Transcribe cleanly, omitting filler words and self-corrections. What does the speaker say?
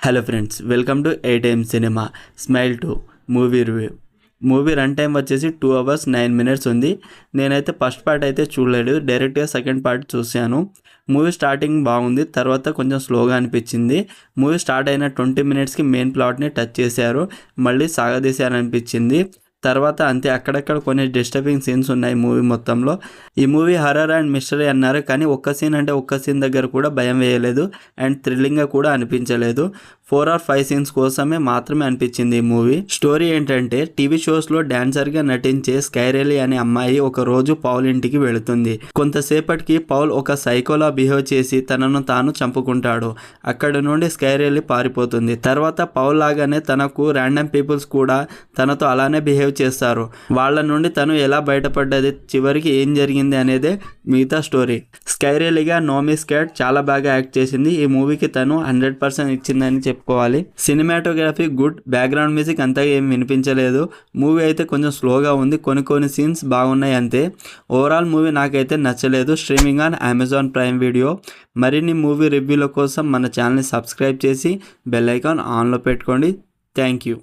Hello friends, welcome to ATM cinema smile 2 movie review. Movie run time వచ్చేసి 2 hours 9 minutes ఉంది. నేనైతే first part అయితే చూడలేదు, డైరెక్ట్గా సెకండ్ పార్ట్ చూశాను. మూవీ స్టార్టింగ్ బాగుంది, తర్వాత కొంచెం స్లోగా అనిపించింది. మూవీ స్టార్ట్ అయిన 20 minutesకి మెయిన్ ప్లాట్ని టచ్ చేశారు, మళ్ళీ సాగదీశారు అనిపించింది. తర్వాత అంతే, అక్కడక్కడ కొన్ని డిస్టర్బింగ్ సీన్స్ ఉన్నాయి మూవీ మొత్తంలో. ఈ మూవీ హర్రర్ అండ్ మిస్టరీ అన్నారు, కానీ ఒక్క సీన్ దగ్గర కూడా భయం వేయలేదు అండ్ థ్రిల్లింగ్గా కూడా అనిపించలేదు. 4 or 5 సీన్స్ కోసమే మాత్రమే అనిపించింది ఈ మూవీ. స్టోరీ ఏంటంటే, టీవీ షోస్లో డాన్సర్గా నటించే స్కైరేలి అనే అమ్మాయి ఒక రోజు పౌల్ ఇంటికి వెళుతుంది. కొంతసేపటికి పౌల్ ఒక సైకోలా బిహేవ్ చేసి తనను తాను చంపుకుంటాడు. అక్కడి నుండి స్కైరేలి పారిపోతుంది. తర్వాత పౌల్ లాగానే తనకు ర్యాండమ్ పీపుల్స్ కూడా తనతో అలానే బిహేవ్ చేస్తారు. వాళ్ళ నుండి తను ఎలా బయటపడ్డది, చివరికి ఏం జరిగింది అనేదే మిగతా స్టోరీ. స్కైరేలిగా నోమి స్కాట్ చాలా బాగా యాక్ట్ చేసింది. ఈ మూవీకి తను 100% ఇచ్చిందని చెప్పుకోవాలి. సినిమాటోగ్రఫీ గుడ్, బ్యాక్గ్రౌండ్ మ్యూజిక్ అంతగా ఏం వినిపించలేదు. మూవీ అయితే కొంచెం స్లోగా ఉంది, కొన్ని సీన్స్ బాగున్నాయి అంతే. ఓవరాల్ మూవీ నాకైతే నచ్చలేదు. Streaming on Amazon prime video. మరిన్ని మూవీ రివ్యూల కోసం మన ఛానల్ని సబ్స్క్రైబ్ చేసి బెల్ ఐకాన్ ఆన్లో పెట్టుకోండి. Thank you.